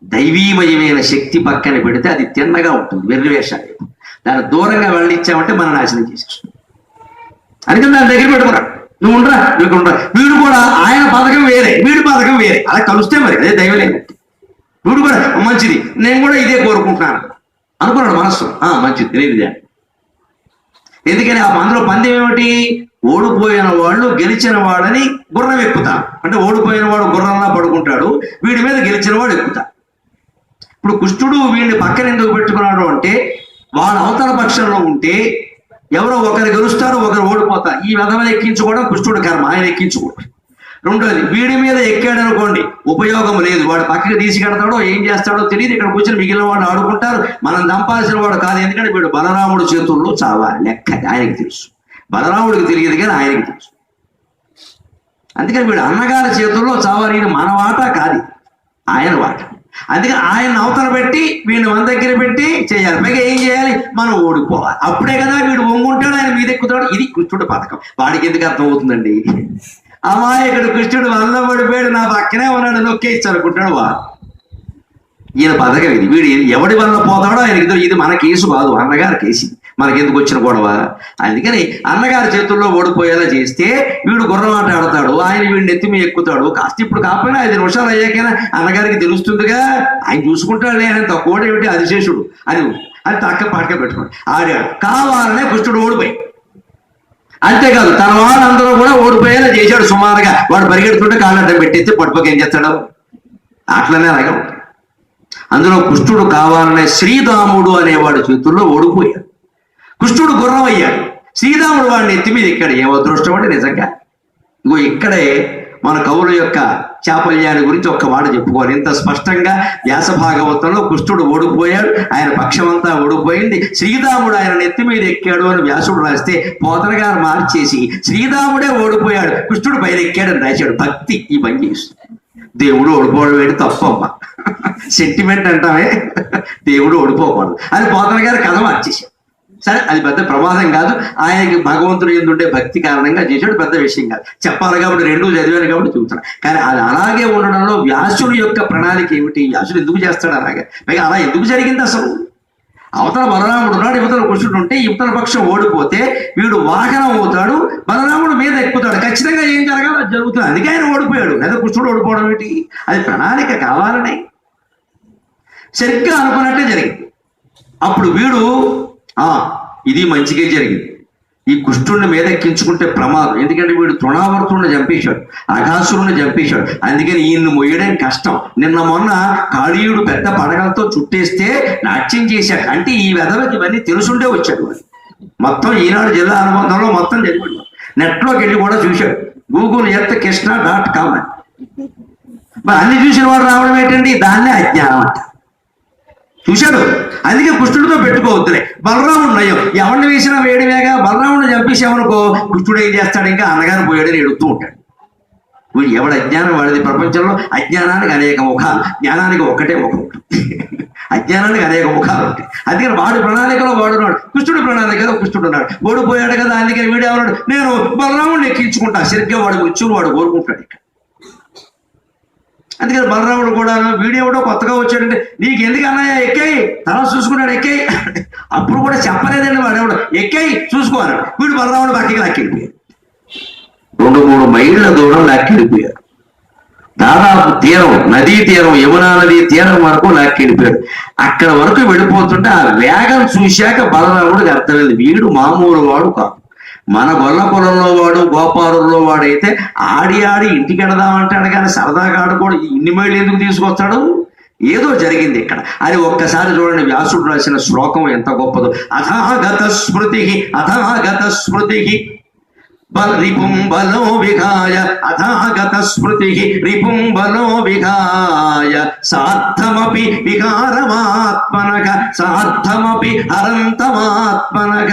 దైవీమయమైన శక్తి పక్కన పెడితే అది తిన్నగా ఉంటుంది. వెర్రివేషాలు దాన్ని దూరంగా వెళ్ళిచ్చామంటే మనం నాశనం చేసేస్తాం. అందుకని దాని దగ్గర పెట్టుకున్నాడు. నువ్వు ఉండరా, వీడు కూడా ఆయన పథకం వేరే, వీడి పథకం వేరే. అలా కలుస్తే మరి అదే దైవం లేనట్టు. వీడు కూడా మంచిది, నేను కూడా ఇదే కోరుకుంటున్నాను అనుకున్నాడు మనస్సు. మంచిది, తెలియదు. ఎందుకని ఆ అందులో పందెం ఏమిటి? ఓడిపోయిన వాళ్ళు గెలిచిన వాళ్ళని గుర్రం ఎక్కుతారు. అంటే ఓడిపోయిన వాడు గుర్రంలా పడుకుంటాడు, వీడి మీద గెలిచిన వాడు ఎక్కుతాడు. ఇప్పుడు కృష్ణుడు వీడిని పక్కన ఎందుకు పెట్టుకున్నాడు అంటే, వాళ్ళ అవతల పక్షంలో ఉంటే ఎవరో ఒకరు గెలుస్తారు, ఒకరు ఓడిపోతారు. ఈ విధమైన ఎక్కించుకోవడం కృష్ణుడు కర్మ, ఆయన ఎక్కించుకోవడం. రెండోది, వీడి మీద ఎక్కాడు అనుకోండి, ఉపయోగం లేదు. వాడు పక్కకి తీసుకెడతాడో ఏం చేస్తాడో తెలియదు. ఇక్కడ కూర్చొని మిగిలిన వాళ్ళు ఆడుకుంటారు. మనం దంపాల్సిన వాడు కాదు. ఎందుకంటే వీడు బలరాముడు చేతుల్లో చావాలి. లెక్క ఆయనకి తెలుసు, బలరాముడికి తెలియదు కానీ ఆయనకి తెలుసు. అందుకని వీడు అన్నగారి చేతుల్లో చావాలి. ఇది మన వాట కాదు, ఆయన వాట. అందుకని ఆయన అవతల పెట్టి వీడిని మన దగ్గర పెట్టి చేయాలి. పైగా ఏం చేయాలి? మనం ఓడిపోవాలి. అప్పుడే కదా వీడు వంగుంటాడు, ఆయన మీద ఎక్కుతాడు. ఇది కృష్ణుడి పథకం. వాడికి ఎందుకు అర్థం అవుతుందండి? అమాయకుడు కృష్ణుడు వల్ల పడిపోయాడు, నా పక్కనే ఉన్నాడు, నొక్కేసి అనుకుంటాడు వా. ఈయన పథకం ఇది. వీడు ఎవడి వల్ల పోతాడో ఆయనకి ఇది మన కేసు కాదు, అన్నగారి కేసు. మనకెందుకు వచ్చిన గొడవ? అందుకని అన్నగారి చేతుల్లో ఓడిపోయేలా చేస్తే వీడు గుర్రమాట ఆడతాడు, ఆయన వీడిని ఎత్తి మీద ఎక్కుతాడు. కాస్త ఇప్పుడు కాకపోయినా 5 నిమిషాలు అయ్యాకైనా అన్నగారికి తెలుస్తుందిగా, ఆయన చూసుకుంటాడులే, ఆయన తక్కువ ఏమిటి అధిశేషుడు అని అది తక్క పడక పెట్టుకోండి. ఆడాడు, కావాలనే కృష్ణుడు ఓడిపోయి. అంతేకాదు తన వాళ్ళందరూ కూడా ఓడిపోయేలా చేశాడు. సుమారుగా వాడు పరిగెడుతుంటే కాళ్ళడ్డం పెట్టేస్తే పట్టుపక్క ఏం చేస్తాడు? అట్లనే అలాగే ఉంటాడు. అందులో కృష్ణుడు కావాలనే శ్రీరాముడు అనేవాడు చేతుల్లో ఓడిపోయాడు. కృష్ణుడు గుర్రం అయ్యాడు, శ్రీరాముడు వాడిని ఎత్తి మీద ఎక్కాడు. ఏమో అదృష్టం అంటే నిజంగా. ఇంకో ఇక్కడే మన కవుల యొక్క చాపల్యాన్ని గురించి ఒక్క మాట చెప్పుకోవాలి. ఇంత స్పష్టంగా వ్యాస భాగవతంలో కృష్ణుడు ఓడిపోయాడు, ఆయన పక్షమంతా ఓడిపోయింది, శ్రీరాముడు ఆయన నెత్తి మీద ఎక్కాడు అని వ్యాసుడు రాస్తే పోతన గారు మార్చేసి శ్రీరాముడే ఓడిపోయాడు, కృష్ణుడు పైన ఎక్కాడని రాశాడు. భక్తి ఈ పని చేస్తుంది. దేవుడు ఓడిపోవడం ఏంటి తప్పమ్మ, సెంటిమెంట్ అంటామే, దేవుడు ఓడిపోకూడదు అని పోతన గారు కథ మార్చేశాడు. సరే, అది పెద్ద ప్రమాదం కాదు, ఆయనకి భగవంతుడు ఎందుంటే భక్తి కారణంగా చేశాడు, పెద్ద విషయం కాదు. చెప్పాలి కాబట్టి 2 చదివాను కాబట్టి చూస్తున్నాను. కానీ అది అలాగే ఉండడంలో వ్యాసుడి యొక్క ప్రణాళిక ఏమిటి? వ్యాసుడు ఎందుకు చేస్తాడు అలాగే? పైగా అలా ఎందుకు జరిగింది అసలు? అవతల బలరాముడు ఉన్నాడు, యువతల కృష్ణుడు ఉంటే యువతల పక్షం ఓడిపోతే వీడు వాహనం అవుతాడు, బలరాముడు మీద ఎక్కుతాడు. ఖచ్చితంగా ఏం జరగాలో అది జరుగుతుంది. అందుకే ఆయన ఓడిపోయాడు, లేదా కృష్ణుడు ఓడిపోవడం ఏంటి? అది ప్రణాళిక కావాలనే సరిగ్గా అనుకున్నట్టే జరిగింది. అప్పుడు వీడు ఇది మంచిగా జరిగింది, ఈ కృష్ణుడిని మీద ఎక్కించుకుంటే ప్రమాదం. ఎందుకంటే వీడు తృణావర్తుడిని చంపేశాడు, అఘాసురుని చంపేశాడు. అందుకని ఈయన్ని మొయ్యడం కష్టం. నిన్న మొన్న కాళీయుడు పెద్ద పడగలతో చుట్టేస్తే నాట్యం చేశాడు. అంటే ఈ వెధవకి ఇవన్నీ తెలుసుండే వచ్చాడు. మొత్తం ఈనాడు జిల్లా అనుబంధంలో మొత్తం జరిపాడు. నెట్లోకి వెళ్ళి కూడా చూశాడు, గూగుల్ kృష్ణ.com అని. మరి అన్ని చూసిన వాడు రావడం ఏంటండి? దాన్నే అజ్ఞానం అంట. చూశాడు, అందుకే కృష్ణుడితో పెట్టుకోవద్దులే. బలరాముడు నయం, ఎవరిని వేసినా వేడివేగా. బలరాముడిని చంపేసామనుకో కృష్ణుడు ఏం చేస్తాడు? ఇంకా అన్నగారు పోయాడని ఎడుతూ ఉంటాడు. ఎవడు అజ్ఞానం వాడిది. ప్రపంచంలో అజ్ఞానానికి అనేక ముఖాలు, జ్ఞానానికి ఒక్కటే ముఖం ఉంటుంది. అజ్ఞానానికి అనేక ముఖాలు ఉంటాయి. అందుకని వాడి ప్రణాళికలో వాడున్నాడు, కృష్ణుడి ప్రణాళికలో కృష్ణుడు ఉన్నాడు. ఓడిపోయాడు కదా, అందుకని వీడు ఎవరు? నేను బలరాముడిని ఎక్కించుకుంటా. సరిగ్గా వాడు మృత్యువును వాడు కోరుకుంటాడు. ఇక్కడ అందుకని బలరాముడు కూడా వీడియోలో కొత్తగా వచ్చాడంటే నీకు ఎందుకు అన్నయ్య ఎక్కాయి, తర్వాత చూసుకున్నాడు ఎక్కాయి. అప్పుడు కూడా చెప్పలేదండి వాడు, ఎవడు ఎక్కాయి చూసుకోవాలి. వీడు బలరాముడు పక్కకి లాక్కెళ్ళిపోయాడు. 2-3 మైళ్ళ దూరం లాక్కెళ్ళిపోయాడు. దాదాపు తీరం, నదీ తీరం, యమునా నదీ తీరం వరకు లాక్కెళ్ళిపోయాడు. అక్కడ వరకు వెళ్ళిపోతుంటే ఆ వేగం చూశాక బలరాముడికి అర్థమైంది, వీడు మామూలు వాడు కాదు. మన గొల్ల పొలంలో వాడు, గోపాలంలో వాడైతే ఆడి ఇంటికి వెడదామంటాడు, కానీ సరదాగా ఆడుకోడు. ఇన్ని మైళ్ళు ఎందుకు తీసుకొస్తాడు? ఏదో జరిగింది ఇక్కడ అని ఒక్కసారి చూడండి. వ్యాసుడు రాసిన శ్లోకం ఎంత గొప్పదో. అథాగత స్మృతి రిపుం బలో విఘాయ, అథాగత స్మృతి రిపుం బలో విఘాయ, సార్థమపి వికారమాత్మనగ, సార్థమపి హరంతమాత్మనగ,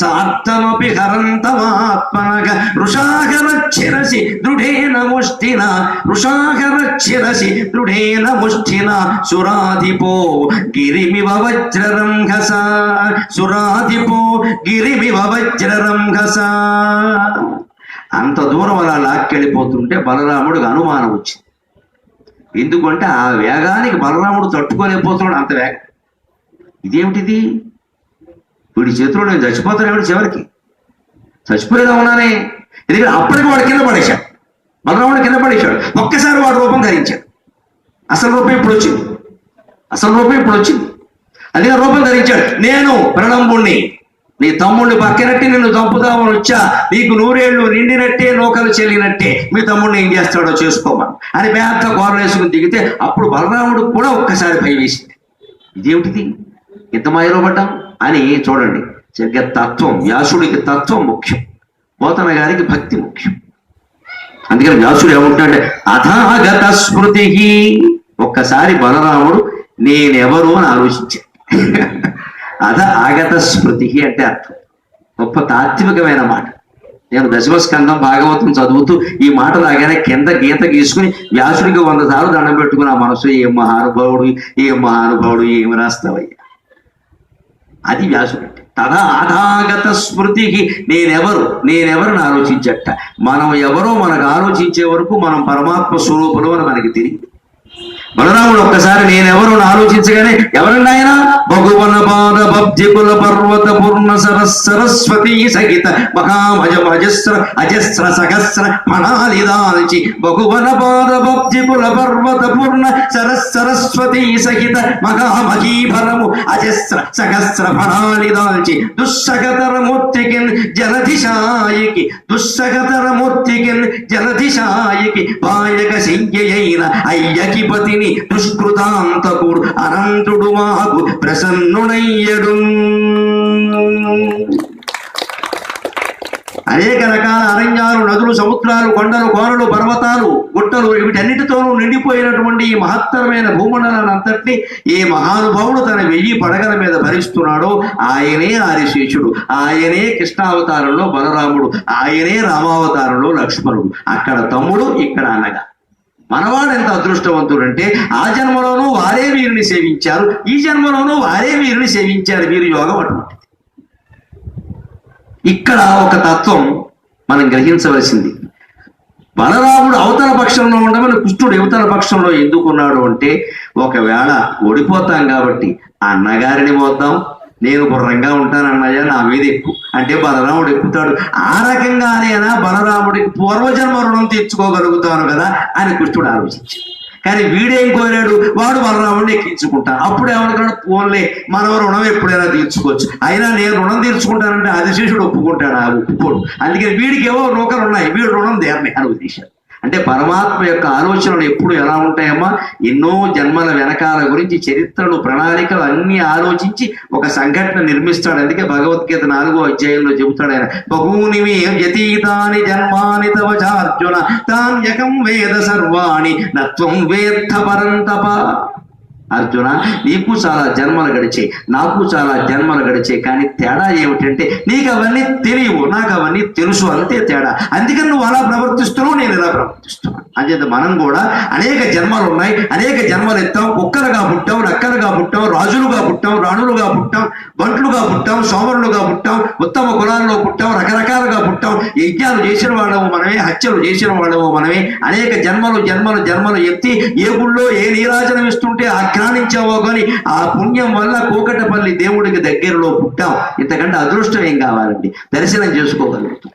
సార్థమపి హరంతమాత్మనగ, వృషాకరచ్చిరసి దృఢేన ముష్టిన, వృషాకరచ్చిరసి దృఢేన ముష్టిన, సురాధిపో గిరిమివ వజ్రరంఘస, సురాధిపో గిరిమివ వజ్రరంఘస. అంత దూరం అలా లాక్కెళ్ళిపోతుంటే బలరాముడికి అనుమానం వచ్చింది. ఎందుకంటే ఆ వేగానికి బలరాముడు తట్టుకోలేకపోతున్నాడు, అంత వేగం. ఇదేమిటిది? వీడి చేతిలో నేను చచ్చిపోతాను, చివరికి చచ్చిపోయేదా ఉన్నానే. ఎందుకంటే అప్పటికి వాడు కింద పడేశాడు, బలరాముడు కింద పడేశాడు. ఒక్కసారి వాడు రూపం ధరించాడు. అసలు రూపం ఇప్పుడు వచ్చింది, అదే రూపం ధరించాడు. నేను ప్రణంబుణ్ణి, నీ తమ్ముడిని పక్కనట్టే నిన్ను చంపుదామని వచ్చా, నీకు 100 ఏళ్ళు నిండినట్టే, నూకలు చెల్లినట్టే, మీ తమ్ముడిని ఏం చేస్తాడో చేసుకోమని అని పెద్ద గోరలు వేసుకుని దిగితే అప్పుడు బలరాముడు కూడా ఒక్కసారి భయం వేసింది. ఇదేమిటిది, ఇంత మాయలో పడ్డాం అని. చూడండి, సరిగ్గా తత్వం, వ్యాసుడికి తత్వం ముఖ్యం, పోతన గారికి భక్తి ముఖ్యం. అందుకని వ్యాసుడు ఏమంటాడంటే అథాగత స్మృతి. ఒక్కసారి బలరాముడు నేనెవరు అని ఆలోచించాడు. ఆగత స్మృతి అంటే అర్థం, గొప్ప తాత్వికమైన మాట. నేను దశమస్కందం భాగవతం చదువుతూ ఈ మాట లాగానే కింద గీత గీసుకుని వ్యాసుడికి 100 సార్లు దండం పెట్టుకుని ఆ మనసు ఏం మహానుభావుడు ఏమి రాస్తావయ్యా. అది వ్యాసుడు అంటే. తదాగత స్మృతికి నేనెవరిని ఆలోచించట. మనం ఎవరో మనకు ఆలోచించే వరకు మనం పరమాత్మ స్వరూపులు అని మనకి తెలియదు. బలరాముడు ఒక్కసారి నేనెవరు ఆలోచించగానే ఎవరండి ఆయన? భగువన పాద భబ్జికుల పర్వత పూర్ణ సరస్వతి సహిత అజస్ర సహస్ర ఫణాలిదాల్చి భగువన పాద భబ్జికుల పర్వత పూర్ణ సరస్వతి సహిత మహామహీఫలము అజస్ర సహస్ర ఫణాలిదాల్చి దుస్సగతరమూర్తికిన్ జలధిశాయికి పాయక శయ్యైన అయ్యకి పతిని దుష్కృతాంతకుడు అనంతుడు మాకు ప్రసన్నుడయ్యడు. అనేక రకాల అరణ్యాలు, నదులు, సముద్రాలు, కొండలు, కోనలు, పర్వతాలు, గుట్టలు వీటన్నిటితోనూ నిండిపోయినటువంటి ఈ మహత్తరమైన భూమండలాన్ని అంతటినీ ఏ మహానుభావుడు తన 1000 పడగల మీద భరిస్తున్నాడో ఆయనే ఆదిశేషుడు, ఆయనే కృష్ణావతారంలో బలరాముడు, ఆయనే రామావతారంలో లక్ష్మణుడు. అక్కడ తమ్ముడు, ఇక్కడ అన్నగా. మనవాడు ఎంత అదృష్టవంతుడంటే ఆ జన్మలోనూ వారే వీరిని సేవించారు, ఈ జన్మలోనూ వారే వీరిని సేవించారు. వీరి యోగం అటువంటిది. ఇక్కడ ఒక తత్వం మనం గ్రహించవలసింది. బలరాముడు అవతల పక్షంలో ఉండమని కృష్ణుడు యువతల పక్షంలో ఎందుకున్నాడు అంటే, ఒకవేళ ఓడిపోతాం కాబట్టి అన్నగారిని మోద్దాం, నేను గుర్రంగా ఉంటాను అన్నయ్య, నా మీద ఎక్కువ అంటే బలరాముడు ఎక్కుతాడు. ఆ రకంగానేనా బలరాముడికి పూర్వజన్మ రుణం తీర్చుకోగలుగుతాను కదా అని కృష్ణుడు ఆలోచించాడు. కానీ వీడేం కోరాడు? వాడు బలరాముడిని ఎక్కించుకుంటాను. అప్పుడు ఏమనుకున్నాడు? పోన్లే, మనం రుణం ఎప్పుడైనా తీర్చుకోవచ్చు, అయినా నేను రుణం తీర్చుకుంటానంటే ఆదిశేషుడు ఒప్పుకుంటాడు, ఆ ఒప్పుకోడు. అందుకని వీడికి ఏవో నూకలు ఉన్నాయి, వీడు రుణం దేరని అని ఉద్దేశాడు. అంటే పరమాత్మ యొక్క ఆలోచనలు ఎప్పుడు ఎలా ఉంటాయమ్మా? ఎన్నో జన్మల వెనకాల గురించి చరిత్రలు, ప్రణాళికలు అన్ని ఆలోచించి ఒక సంఘటన నిర్మిస్తాడు. అందుకే భగవద్గీత 4వ అధ్యాయంలో చెబుతాడు ఆయన, బహూనిమే వ్యతీతాని జన్మాని తవ చార్జున తాన్యకం వేద సర్వాణి నత్వం వేత్త పరంతప. అర్జున, నీకు చాలా జన్మలు గడిచాయి, నాకు చాలా జన్మలు గడిచాయి, కానీ తేడా ఏమిటంటే నీకు అవన్నీ తెలియవు, నాకు అవన్నీ తెలుసు, అంతే తేడా. అందుకని నువ్వు అలా ప్రవర్తిస్తున్నావు, నేను ఇలా ప్రవర్తిస్తున్నాను. అంచేత మనం కూడా అనేక జన్మలు ఉన్నాయి, అనేక జన్మలు ఎత్తాం. కుక్కలుగా పుట్టాం, నక్కలుగా పుట్టాం, రాజులుగా పుట్టాం, రాణులుగా పుట్టాం, బంట్లుగా పుట్టాం, సోమరులుగా పుట్టాం, ఉత్తమ కులాల్లో పుట్టాం, రకరకాలుగా పుట్టాం. యజ్ఞాలు చేసిన వాళ్ళము మనమే, హత్యలు చేసిన వాళ్ళము మనమే. అనేక జన్మలు జన్మలు జన్మలు ఎత్తి ఏ గుళ్ళో ఏ నీరాజనం ఇస్తుంటే ఆజ్ఞానించావో కానీ ఆ పుణ్యం వల్ల కూకటపల్లి దేవుడికి దగ్గరలో పుట్టాం. ఇంతకంటే అదృష్టం ఏం కావాలండి? దర్శనం చేసుకోగలుగుతాం.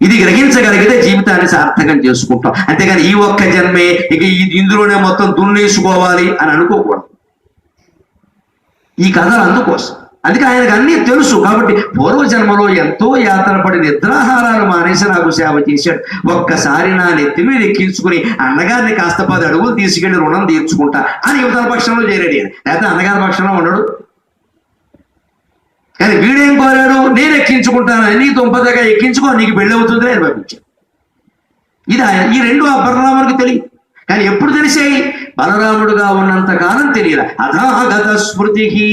ఇది గ్రహించగలిగితే జీవితాన్ని సార్థకం చేసుకుంటాం. అంతేగాని ఈ ఒక్క జన్మే ఇక ఇందులోనే మొత్తం దున్నేసుకోవాలి అని అనుకోకూడదు. ఈ కథలు అందుకోసం. అందుకే ఆయనకు అన్నీ తెలుసు కాబట్టి పూర్వజన్మలో ఎంతో యాతన పడి నిద్రాహారాలు మానేసి నాకు సేవ చేశాడు. ఒక్కసారి నా నెత్తి మీద ఎక్కించుకుని అన్నగారిని కాస్త 10 అడుగులు తీసుకెళ్లి రుణం తీర్చుకుంటా అని యువతల పక్షంలో చేరాడు. లేకపోతే అన్నగారి పక్షంలో ఉండడు. కానీ వీడేం కోరాడు? నేను ఎక్కించుకుంటాను, నీ దుంపదగా ఎక్కించుకో, నీకు పెళ్ళి అవుతుంది అని పంపించాడు. ఇది ఈ రెండు ఆ బలరాముడికి తెలియదు. కానీ ఎప్పుడు తెలిసాయి? బలరాముడుగా ఉన్నంత కాలం తెలియదు. అథాగత స్మృతికి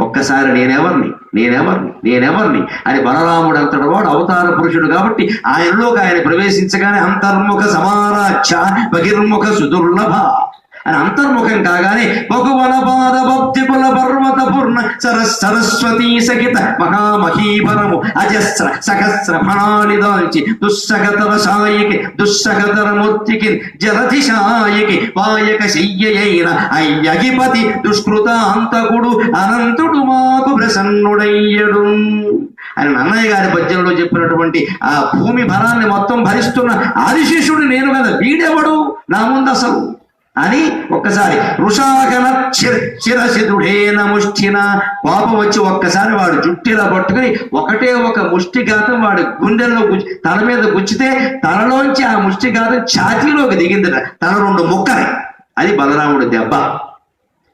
ఒక్కసారి నేనెవర్ని అని బలరాముడు అంతటి వాడు అవతార పురుషుడు కాబట్టి ఆయనలోకి ఆయన ప్రవేశించగానే అంతర్ముఖ సమారాధ్య బహిర్ముఖ సుదుర్లభ అని అంతర్ముఖం కాగానే భగవన పాద భక్తిపుల పర్వత పూర్ణ సరస్వతీ సహిత మహామహీపరము అజస్ర సహస్ర ఫణాలి దాల్చి దుస్సగతర మూర్తికి జలధిశాయికి పాయక శయ్యైన అయ్యగిపతి దుష్కృతాంతకుడు అనంతుడు మాకు ప్రసన్నుడయ్యడు అని నన్నయ్య గారి పద్యంలో చెప్పినటువంటి ఆ భూమి భరాన్ని మొత్తం భరిస్తున్న ఆదిశేషుడు నేను కదా, వీడెవడు నా ముందు అసలు అని ఒక్కసారి వృషాకన చిరసిదుడేన ముష్టిన కోపం వచ్చి ఒక్కసారి వాడు జుట్టిలా పట్టుకుని ఒకటే ఒక ముష్టిఘాతం వాడి గుండెల్లో తల మీద గుచ్చితే తలలోంచి ఆ ముష్టిఘాతం ఛాతీలోకి దిగిందట. తల 2 ముక్కలే. అది బలరాముడు దెబ్బ.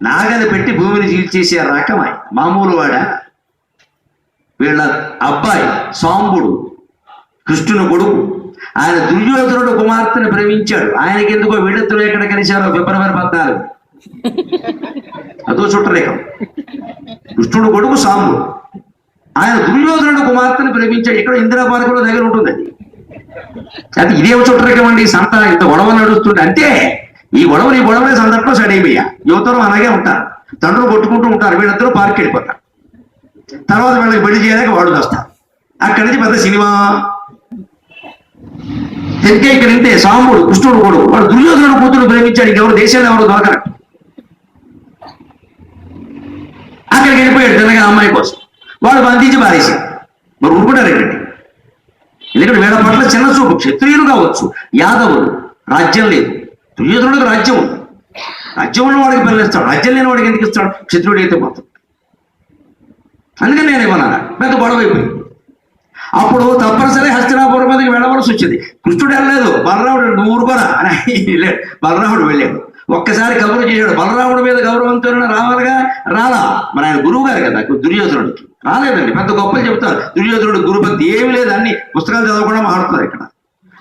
నాగలి పెట్టి భూమిని చీల్చేసే రకమై మామూలు వాడ. వీళ్ళ అబ్బాయి సాంబుడు కృష్ణుని కొడుకు. ఆయన దుర్యోధనుడు కుమార్తెను ప్రేమించాడు. ఆయనకి ఎందుకో వీళ్ళిద్దరూ ఎక్కడ కలిశారో ఫిబ్రవరి 14 అదో చుట్టరేఖం. కృష్ణుడు కొడుకు సాంబుడు. ఆయన దుర్యోధనుడు కుమార్తెను ప్రేమించాడు. ఇక్కడ ఇందిరా పార్కులో దగ్గర ఉంటుందండి. అంటే ఇదేం చుట్టరేఖం అండి? సంత ఇంత గొడవ నడుస్తుంటే అంటే ఈ గొడవనే సందర్భంలో సడైపోయా. యువతరం అలాగే ఉంటారు, తండ్రులు కొట్టుకుంటూ ఉంటారు, వీళ్ళిద్దరూ పార్క్ వెళ్ళిపోతారు. తర్వాత వీళ్ళకి పెళ్లి చేయలేక వాడు వస్తారు. అక్కడి నుంచి పెద్ద సినిమా. ఎందుకే ఇక్కడ ఇంతే సాంబుడు కృష్ణుడు కొడుకు, వాడు దుర్యోధనుడు కూతురు ప్రేమించాడు. ఇంకెవరు దేశంలో ఎవరు దొరకరు. అక్కడికి వెళ్ళిపోయాడు తిన్నగా అమ్మాయి కోసం. వాడు బంధించి పారేశాడు. మరి ఊరుకుంటారేంటండి? ఎందుకంటే వీళ్ళ పట్ల చిన్న చూపు. క్షత్రియులు కావచ్చు, యాదవులు, రాజ్యం లేదు. దుర్యోధనుడికి రాజ్యం ఉంది. రాజ్యం ఉన్న వాడికి పిల్లలిస్తాడు, రాజ్యం లేని వాడికి ఎందుకు ఇస్తాడు? క్షత్రుడు అయితే మాత్రం. అందుకని నేను ఇవ్వనాను. పెద్ద గొడవ అయిపోయింది. అప్పుడు తప్పనిసరి హస్తినాపురం మీదకి వెళ్ళవలసి వచ్చింది. కృష్ణుడు వెళ్ళలేదు, బలరాముడు నువ్వు ఊరుకోరా అని బలరాముడు వెళ్ళాడు. ఒక్కసారి కబురు చేశాడు, బలరాముడి మీద గౌరవంతో రావాలిగా. రాలా. మరి ఆయన గురువు గారు కదా దుర్యోధనుడికి. రాలేదండి. పెద్ద గొప్పలు చెప్తారు. దుర్యోధనుడు గురుభక్తి ఏమీ లేదు. అన్ని పుస్తకాలు చదవకుండా మాట్లాడుతున్నారు ఇక్కడ.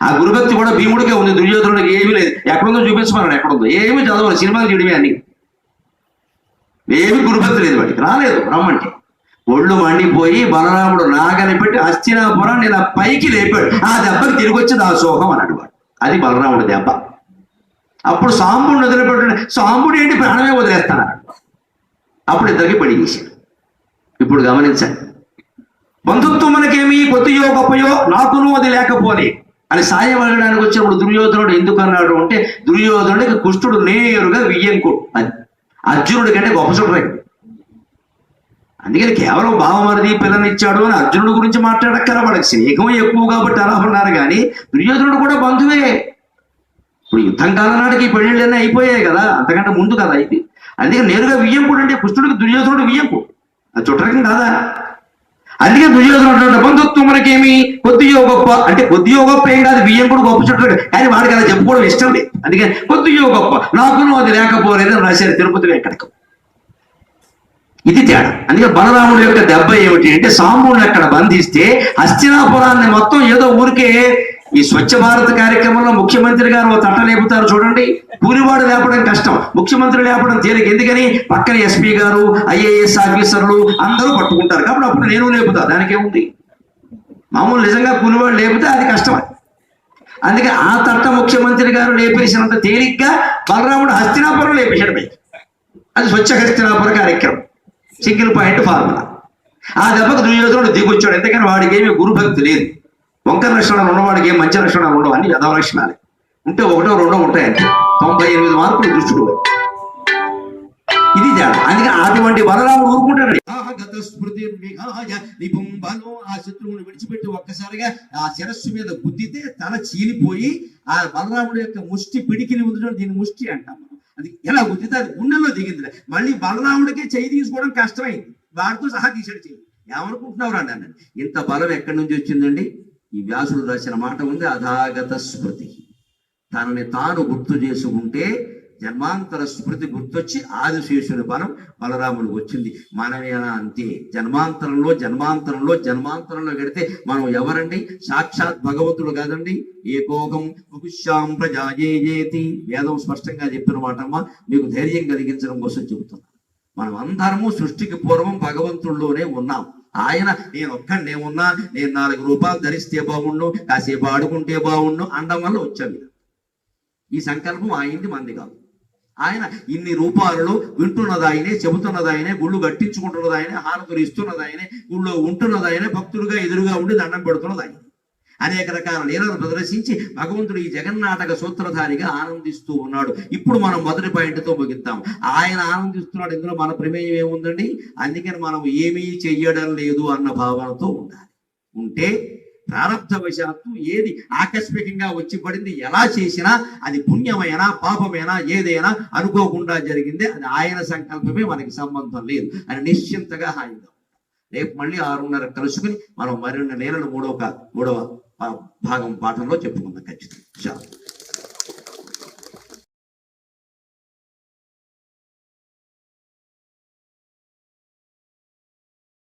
ఆ గురుభక్తి కూడా భీముడికే ఉంది, దుర్యోధనుడికి ఏమీ లేదు. ఎక్కడుందో చూపించమన్నాడు. ఎక్కడుందో ఏమీ చదవాలి, సినిమాలు చూడమే అన్ని. ఏమి గురుభక్తి లేదు వాడికి. రాలేదు రమ్మంటే. ఒళ్ళు మండిపోయి బలరాముడు నాగని పెట్టి హస్తినాపురాన్ని ఇలా పైకి లేపాడు. ఆ దెబ్బకి తిరిగి వచ్చి దాసోహం అన్నాడు వాడు. అది బలరాముడి దెబ్బ. అప్పుడు సాంబుడిని వదిలిపెట్టాడు. సాంబుడు ఏంటి ప్రాణమే వదిలేస్తాడు. అప్పుడు ఇద్దరికి పెళ్లి చేశాడు. ఇప్పుడు గమనించండి, బంధుత్వం మనకేమి కొత్తయో గొప్పయో నాకును అది లేకపోలే అని సాయం అడగడానికి వచ్చినప్పుడు దుర్యోధనుడు ఎందుకు అన్నాడు అంటే, దుర్యోధనుడికి కుష్ఠుడు నేరుగా వియ్యంకుడు. అది అర్జునుడి కంటే గొప్ప చుట్టరే. అందుకని కేవలం బావమరిది పిల్లనిచ్చాడు అని అర్జునుడి గురించి మాట్లాడక్కర. వాడికి స్నేహం ఎక్కువ కాబట్టి అలా ఉన్నారు. కానీ దుర్యోధనుడు కూడా బంధువే. ఇప్పుడు యుద్ధం కాలం నాటికి ఈ పెళ్లిళ్ళన్నీ అయిపోయాయి కదా, అంతకంటే ముందు కదా ఇది. అందుకే నేరుగా వియ్యంకుడు అంటే కృష్ణుడికి దుర్యోధనుడు వియ్యంకుడు. అది చుట్టరకం కాదా? అందుకే దుర్యోధనుడు బంధుత్వం మనకేమి కొద్దియో గొప్ప అంటే కొద్దియో గొప్ప ఏం కాదు, వియ్యంకుడు గొప్ప చుట్టరు. కానీ వాడికి అలా చెప్పుకోవడం ఇష్టం లేదు. అందుకని కొద్దియో గొప్ప నాకును అది లేకపోలేదని రాశారు తిరుపతి వెంకటకం. ఇది తేడా. అందుకే బలరాముడు యొక్క దెబ్బ ఏమిటి అంటే, సాంబుడిని అక్కడ బంధిస్తే హస్తినాపురాన్ని మొత్తం ఏదో ఊరికే ఈ స్వచ్ఛ భారత్ కార్యక్రమంలో ముఖ్యమంత్రి గారు తట్ట లేపుతారు చూడండి. కూలివాడు లేపడం కష్టం, ముఖ్యమంత్రి లేపడం తేలిక. ఎందుకని పక్కన ఎస్పీ గారు, ఐఏఎస్ ఆఫీసర్లు అందరూ పట్టుకుంటారు. కాబట్టి అప్పుడు నేను లేపుతా, దానికేముంది. మామూలు నిజంగా కూలివాడు లేపితే అది కష్టం. అందుకే ఆ తట్ట ముఖ్యమంత్రి గారు లేపేసినంత తేలిగ్గా బలరాముడు హస్తినాపురం లేపేశాడు పైకి. అది స్వచ్ఛ హస్తినాపుర కార్యక్రమం, సింగిల్ పాయింట్ ఫార్ములా. ఆ దెబ్బకు దుర్యోధనుడు దిగొచ్చాడు. ఎందుకని వాడికి ఏమి గురుభక్తి లేదు. వంకర లక్షణాలు ఉన్నవాడికి ఏం మంచి లక్షణాలు ఉండవు, అన్ని యథవ లక్షణాలే. ఉంటే ఒకటో రెండో ఉంటాయండి. 98 మార్కులు దుష్టుడు. ఇది తేడా. అందుకే అటువంటి బలరాముడు ఊరుకుంటాడు. ఆ శత్రువుని విడిచిపెట్టి ఒక్కసారిగా ఆ శిరస్సు మీద గుద్దితే తల చీలిపోయి ఆ బలరాముడు యొక్క ముష్టి పిడికిలి ఉంచడం, దీన్ని ముష్టి అంటాం. అది ఎలా గుద్దితే అది గుండెల్లో దిగింది. మళ్ళీ బలరాముడికే చెయ్యి తీసుకోవడం కష్టమైంది. వాడితో సహా తీసాడు చెయ్యి. ఏమనుకుంటున్నావు రండి అన్నాడు. ఇంత బలం ఎక్కడి నుంచి వచ్చిందండి? ఈ వ్యాసుడు రాసిన మాట ఉంది, అధాగత స్మృతి. తనని తాను గుర్తు చేసుకుంటే జన్మాంతర స్మృతి గుర్తొచ్చి ఆదిశేషుని బలం బలరాముడు వచ్చింది. మనమేనా అంతే. జన్మాంతరంలో గడితే మనం ఎవరండి? సాక్షాత్ భగవంతుడు కాదండి. ఏకోకం బహుశ్యాం ప్రజాయేతి. వేదం స్పష్టంగా చెప్పిన మాటమ్మా, మీకు ధైర్యం కలిగించడం కోసం చెబుతున్నాను. మనం అందరము సృష్టికి పూర్వం భగవంతుల్లోనే ఉన్నాం. ఆయన నేను ఒక్కడే ఉన్నా, నేను 4 రూపాయలు ధరిస్తే బాగుండు, కాసేపు ఆడుకుంటే బాగుండు అనడం వల్ల వచ్చాం. ఈ సంకల్పం అయింది మంది కాదు. ఆయన ఇన్ని రూపాయలు వింటున్నది ఆయనే, చెబుతున్నది ఆయనే, గుళ్ళు కట్టించుకుంటున్నది ఆయనే, హారతులు ఇస్తున్నది ఆయనే, గుళ్ళో ఉంటున్నది ఆయనే, భక్తులుగా ఎదురుగా ఉండి దండం పెడుతున్నది ఆయన. అనేక రకాల లీలలు ప్రదర్శించి భగవంతుడు ఈ జగన్నాటక సూత్రధారిగా ఆనందిస్తూ ఉన్నాడు. ఇప్పుడు మనం మొదటి పాయింట్తో ముగిద్దాం. ఆయన ఆనందిస్తున్నాడు, ఇందులో మన ప్రమేయం ఏముందండి? అందుకని మనం ఏమీ చెయ్యడం లేదు అన్న భావనతో ఉండాలి. ఉంటే ప్రారంభవశాత్తు ఏది ఆకస్మికంగా వచ్చి పడింది, ఎలా చేసినా అది పుణ్యమైనా పాపమైనా ఏదైనా అనుకోకుండా జరిగిందే, అది ఆయన సంకల్పమే, మనకి సంబంధం లేదు అని నిశ్చింతగా హాయిగా. రేపు మళ్ళీ 6:30 కలుసుకుని మనం మరిన్ని లీలలు మూడవ భాగం పాఠంలో చెప్పుకుందాం ఖచ్చితంగా.